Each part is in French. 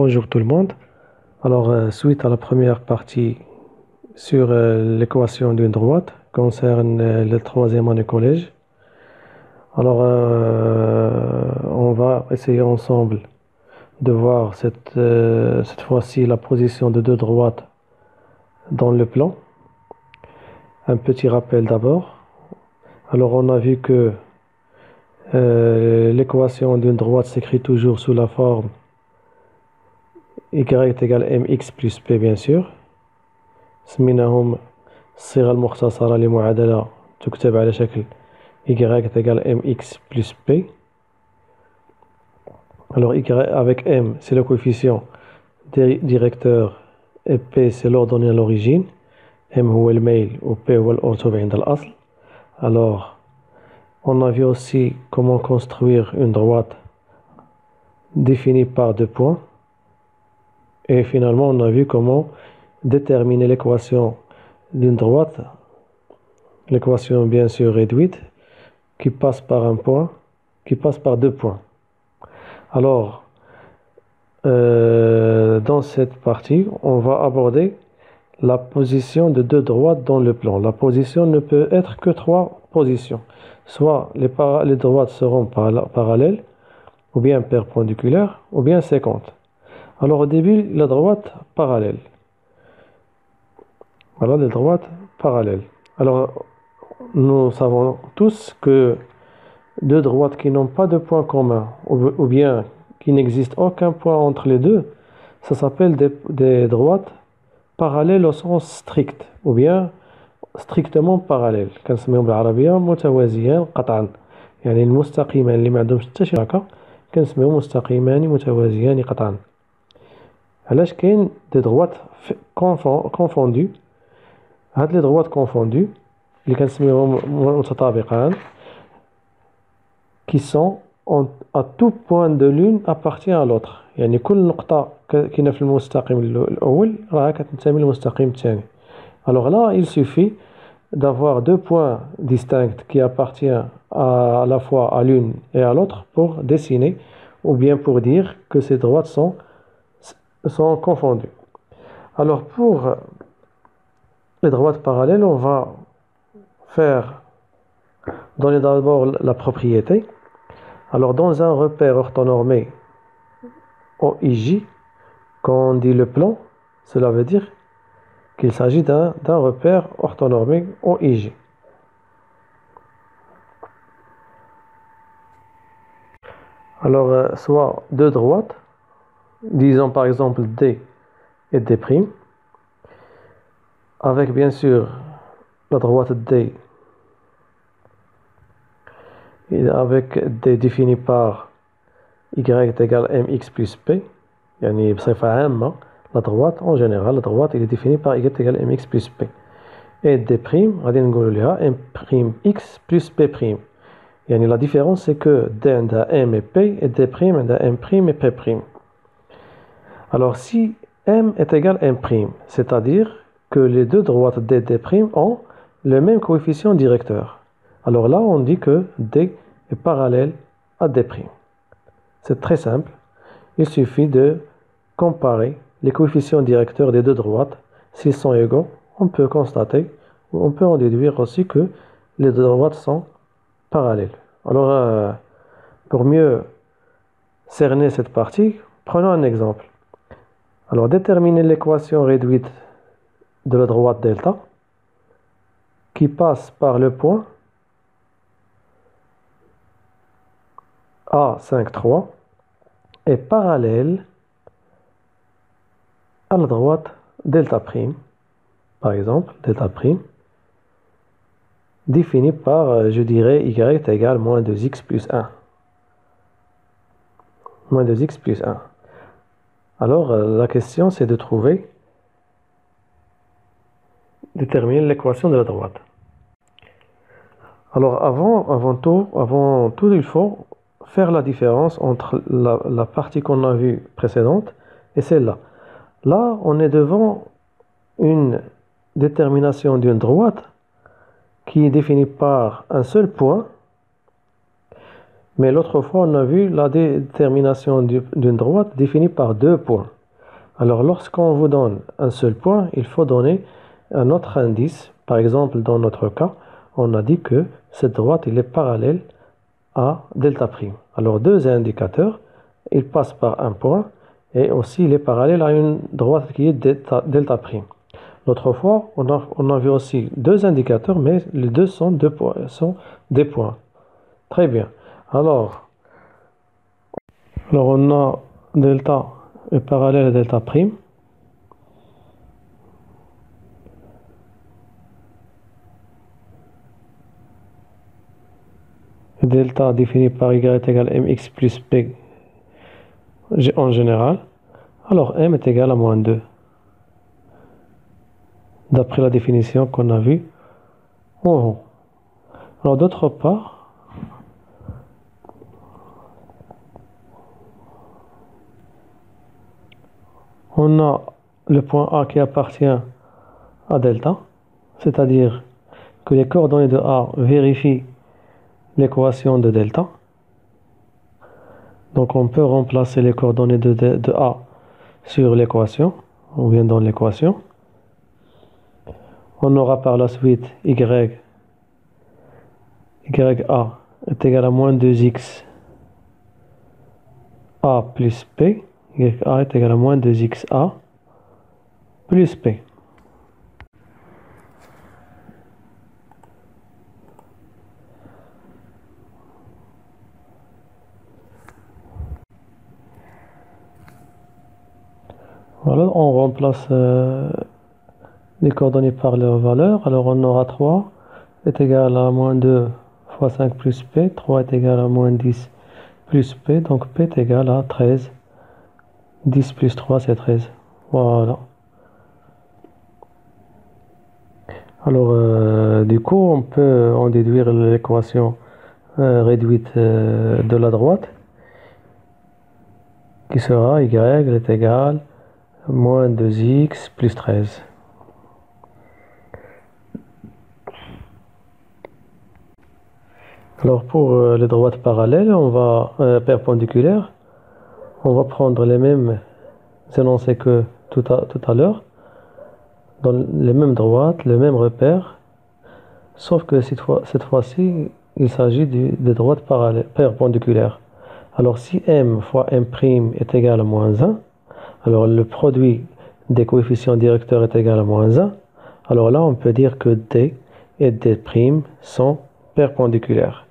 Bonjour tout le monde. Alors, suite à la première partie sur l'équation d'une droite concerne le troisième année collège. Alors, on va essayer ensemble de voir cette fois-ci la position de deux droites dans le plan. Un petit rappel d'abord. Alors, on a vu que l'équation d'une droite s'écrit toujours sous la forme y égale mx plus p, bien sûr. سميناهم الصيغة المختصرة لمعادلة تكتب على شكل y égale mx plus p. Alors y avec m c'est le coefficient directeur et p c'est l'ordonnée à l'origine. m هو الميل و p هو الأرتب عند الأصل. Alors on a vu aussi comment construire une droite définie par deux points. Et finalement on a vu comment déterminer l'équation d'une droite, l'équation bien sûr réduite, qui passe par un point, qui passe par deux points. Alors, dans cette partie, on va aborder la position de deux droites dans le plan. La position ne peut être que trois positions. Soit les droites seront parallèles, ou bien perpendiculaires, ou bien séquentes. Alors au début, la droite parallèle. Voilà, les droites parallèles. Alors, nous savons tous que deux droites qui n'ont pas de point commun, ou bien qui n'existe aucun point entre les deux, ça s'appelle des droites parallèles au sens strict, ou bien strictement parallèles. كنسميهم بالعربية متوازيان قطعا. يعني المستقيمان اللي ما عندهمش حتى شي حركة كنسميهم مستقيمان متوازيان قطعا. علاش كاين دي droites confondues. هاد لي droites confondues اللي كنسميهم متطابقان qui sont à tout point de l'une appartient à l'autre. يعني كل نقطة كاينة في المستقيم الأول راها كتنتمي للمستقيم الثاني. Alors là, il suffit d'avoir deux points distincts qui appartiennent à la fois à l'une et à l'autre pour dessiner ou bien pour dire que ces droites sont confondues. Alors pour les droites parallèles, on va donner d'abord la propriété. Alors dans un repère orthonormé OIJ, quand on dit le plan, cela veut dire qu'il s'agit d'un repère orthonormé OIJ. Alors soit deux droites, disons par exemple D et D', avec bien sûr la droite D avec D définie par y égale mx plus p. يعني بصفة عامة la droite en général, la droite est définie par y égale mx plus p. Et D' غادي نقولوا لها m'x plus p'. يعني la différence c'est que D عندها m et p et D' عندها m' et p'. Alors si m est égal à m', c'est-à-dire que les deux droites D et D' ont le même coefficient directeur. Alors là on dit que D est parallèle à D'. C'est très simple. Il suffit de comparer les coefficients directeurs des deux droites. S'ils sont égaux, on peut constater, ou on peut en déduire aussi que les deux droites sont parallèles. Alors, pour mieux cerner cette partie, prenons un exemple. Alors, déterminer l'équation réduite de la droite delta qui passe par le point A5,3 est parallèle à la droite delta prime, par exemple, delta prime, définie par, je dirais, y égale moins 2x plus 1. Moins 2x plus 1. Alors, la question, c'est de déterminer l'équation de la droite. Alors, avant tout, il faut faire la différence entre la partie qu'on a vue précédente et celle-là. Là, on est devant une détermination d'une droite qui est définie par un seul point Mais l'autre fois, on a vu la détermination d'une droite définie par 2 points. Alors, lorsqu'on vous donne un seul point, il faut donner un autre indice. Par exemple, dans notre cas, on a dit que cette droite il est parallèle à delta prime. Alors, deux indicateurs, il passe par un point et aussi il est parallèle à une droite qui est delta prime. L'autre fois, on a vu aussi deux indicateurs, mais les deux sont des points. Très bien. Alors on a delta est parallèle à delta prime. Delta défini par y est égal à mx plus p en général. Alors m est égal à moins 2. D'après la définition qu'on a vue en haut. Alors d'autre part, on a le point A qui appartient à delta, c'est-à-dire que les coordonnées de A vérifient l'équation de delta. Donc on peut remplacer les coordonnées de A sur l'équation, ou bien dans l'équation. On aura par la suite YA est égal à moins 2x A plus P. YA est égal à moins 2x A plus P. Voilà, on remplace les coordonnées par leurs valeurs. Alors on aura 3 est égal à moins 2 fois 5 plus P. 3 est égal à moins 10 plus P. Donc P est égal à 13. 10 plus 3 c'est 13. Voilà. Alors du coup on peut en déduire l'équation réduite de la droite qui sera Y est égal à moins 2x plus 13. Alors pour les droites parallèles, perpendiculaires, on va prendre les mêmes énoncés que tout à l'heure, dans les mêmes droites, les mêmes repères, sauf que cette fois-ci, il s'agit de droites parallèles, perpendiculaires. Alors si m fois m' est égal à moins 1, alors le produit des coefficients directeurs est égal à moins 1, alors là on peut dire que d et d' sont perpendiculaires.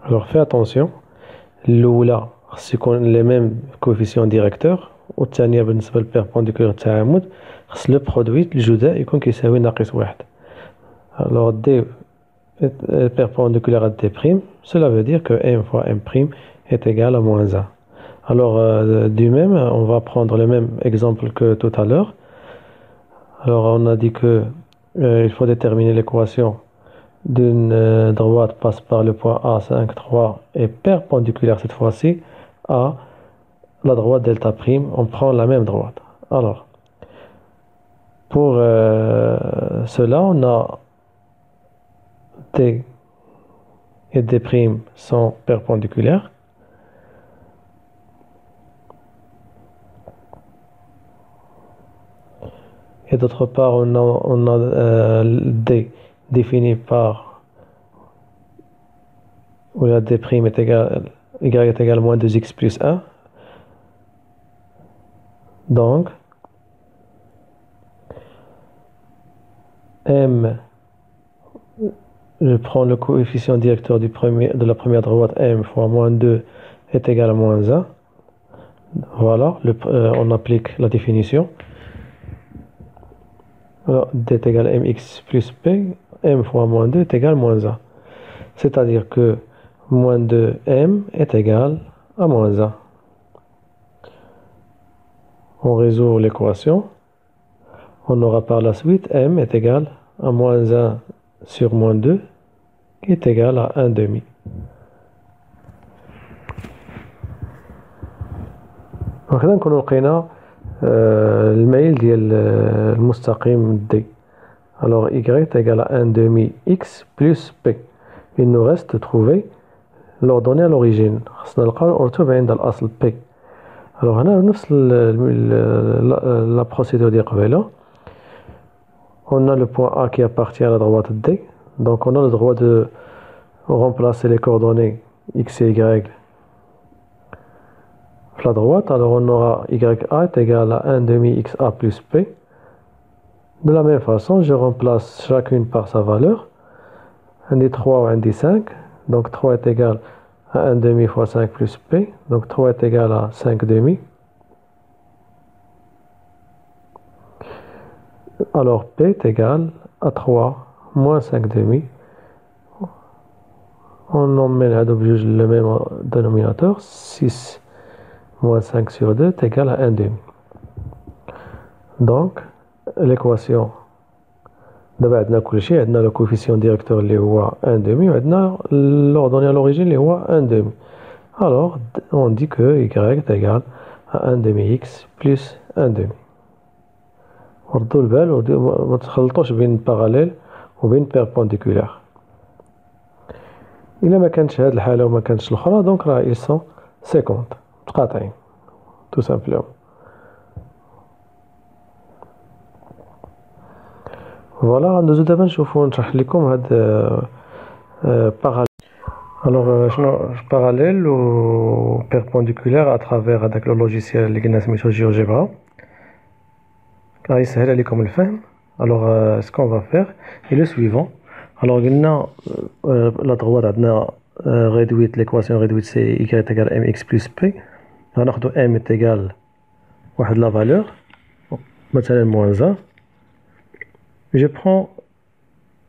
Alors fais attention, l'oula c'est les mêmes coefficients directeurs والثانية بالنسبة للبيربونديكولار تاع عمود خص لو برودوي الجداء يكون كيساوي ناقص واحد. Alors d est perpendiculaire à d', cela veut dire que m fois m' est égal à moins 1. Alors du même, on va prendre le même exemple que tout à l'heure. Alors on a dit que il faut déterminer l'équation d'une droite passe par le point A, 5, 3 est perpendiculaire cette fois-ci à la droite delta prime. On prend la même droite. Alors, pour cela, on a D et D' sont perpendiculaires. Et d'autre part, on a D défini par où la D' est égal, Y est égal à moins 2x plus 1. Donc, M, je prends le coefficient directeur de la première droite, M fois moins 2 est égal à moins 1. Voilà, on applique la définition. Alors, D est égal à mx plus p, m fois moins 2 est égal à moins 1. C'est-à-dire que moins 2m est égal à moins 1. On résout l'équation. On aura par la suite m est égal à moins 1 sur moins 2 qui est égal à 1 demi. وهكذا نكونوا لقينا الميل ديال المستقيم D. Alors y est égal à 1 demi x plus p. Il nous reste de trouver l'ordonnée à l'origine خصنا نلقاو الأرتوبة عند الأصل P. alors هنا نفس la procédure ديال قبيله. On a le point A qui appartient à la droite D, donc on a le droit de remplacer les coordonnées x et y la droite. Alors on aura ya est égal à 1 demi xa plus p. De la même façon, je remplace chacune par sa valeur. Un des 3 ou un des 5, donc 3 est égal à 1 demi fois 5 plus p, donc 3 est égal à 5 demi. Alors p est égal à 3 moins 5 demi. On emmène le même dénominateur, 6 moins 5 sur 2 est égal à 1 demi. Donc, l'équation, d'abord, on a le coefficient directeur qui est 1 demi, et l'ordonnée à l'origine qui est 1 demi. Alors, on dit que y est égal à 1 demi x plus 1 demi. ردوا البال وما تخلطوش بين parallèle وبين perpendiculaire. إلا ما كانتش هاد الحالة وما كانتش الأخرى دونك راه ils sont 50 متقاطعين tout simplement. فوالا ندوزو دابا نشوفو نشرح لكم هاد parallèle. Alors شنو parallèle و perpendiculaire à travers هذاك لو لوجيسيال اللي قلنا سميتو GeoGebra. car يسهل عليكم الفهم. Alors ce qu'on va faire est le suivant. Alors قلنا la droite عندنا réduite, l'équation réduite c'est y égale mx plus p. غناخدو m est égal واحد la valeur مثلا moins 1. Je prends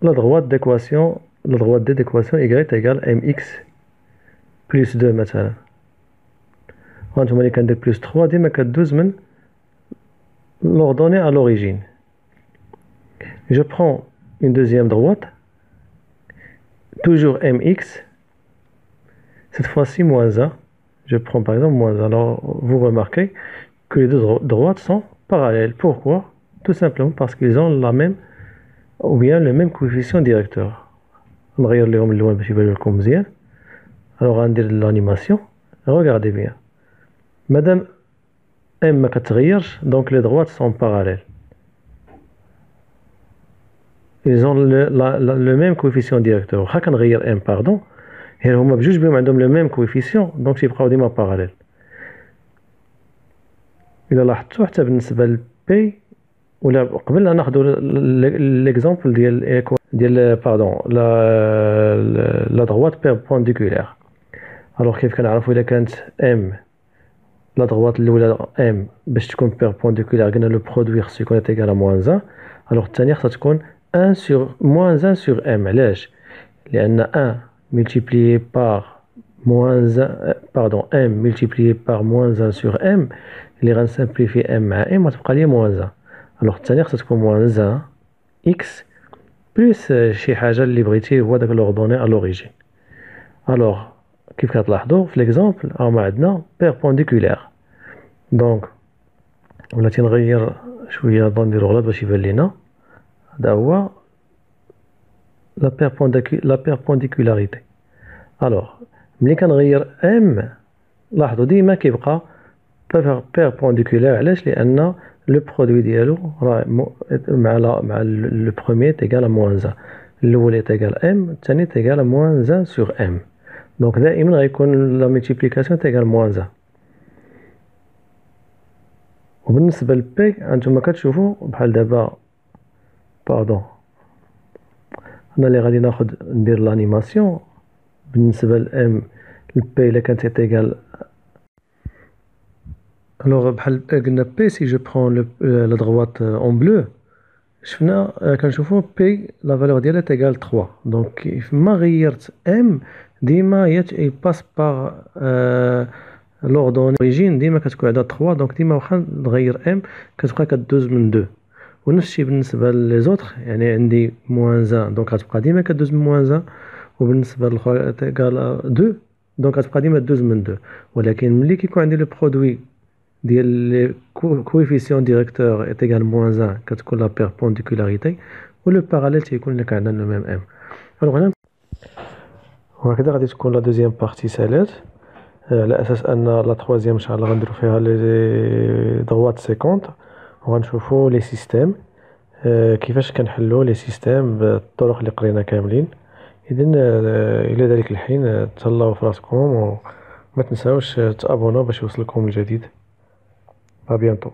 la droite d'équation, la droite d d'équation y égale mx plus 2 مثلا. هانتوما اللي كندير plus 3 ديما كدوز من l'ordonnée à l'origine. Je prends une deuxième droite, toujours mx, cette fois-ci moins 1. Je prends par exemple moins 1. Alors vous remarquez que les deux droites sont parallèles. Pourquoi? Tout simplement parce qu'ils ont la même ou bien le même coefficient directeur. نغير لهم اللون باش يبان لكم مزيان. Alors غندير l'animation. Regardez bien. Madame M ما كتغيرش, donc les droites sont parallèles. Ils ont le même coefficient directeur. واخا كنغير M pardon, غير هما بجوج بهم عندهم le même coefficient, donc يبقاو ديما parallèles. إلا لاحظتوا حتى بالنسبة ل P ولا قبل ناخذوا l'exemple ديال pardon la droite perpendiculaire. Alors كيف كنعرفوا إلا كانت M la droite الأولى M باش تكون perpendiculaire قلنا le produit خصو يكون égal à moins 1. alors الثانية خصها تكون 1 sur moins 1 sur M. علاش؟ لأن 1 multiplié par moins 1 pardon M multiplié par moins 1 sur M اللي غنسامبليفي M مع M غتبقى لي moins 1. alors الثانية خصها تكون moins 1 x plus شي حاجة اللي بغيتي هو داك l'ordonnée à l'origine. alors كيف كتلاحظوا في l'exemple راهما عندنا perpendiculaire. donc ولاتي نغير شوية نديرو غلط باش يبان لينا. هذا هو la perpendicularité. alors ملي كنغير M لاحظوا ديما كيبقى perpendiculaire. علاش؟ لأن le produit ديالو راه مع le premier est égal à moins 1. الأول est égal à M, الثاني est égal à moins 1 sur M. donc دائما غيكون la multiplication est égal à moins 1. وبالنسبة ل P هانتوما كتشوفوا بحال دابا باردون أنا اللي غادي ندير l'animation. بالنسبة ل M ل P إلا كانت égal alors بحال قلنا P si je prends la droite en bleu شفنا كنشوفوا P la valeur ديالها est égal 3. donc كيف ما غيرت M ديما passe par l'ordonnée origine ديما كتكون عندها 3. donc ديما واخا نغير M كتبقى كدوز من 2. ونفس الشيء بالنسبة للزوتر يعني عندي moins 1 donc غتبقى ديما كدوز من moins 1. وبالنسبة للأخرى égal 2 donc غتبقى ديما دوز من 2. ولكن ملي كيكون عندي لو برودوي ديال لي coefficient directeur est égal moins 1 كتكون la perpendicularité. و le parallèle تيكون إلا كان عندنا le même M. alors هنا وهكذا غادي تكون لا دوزيام بارتي سالات، على اساس ان لا تروازيام ان شاء الله غنديرو فيها لي دغوات سيكونت، وغنشوفو لي سيستيم كيفاش كنحلو لي سيستيم بالطرق اللي قرينا كاملين. اذا الى ذلك الحين تهلاو في راسكم، وما تنساوش تابوناو باش يوصلكم الجديد. ابيانتو.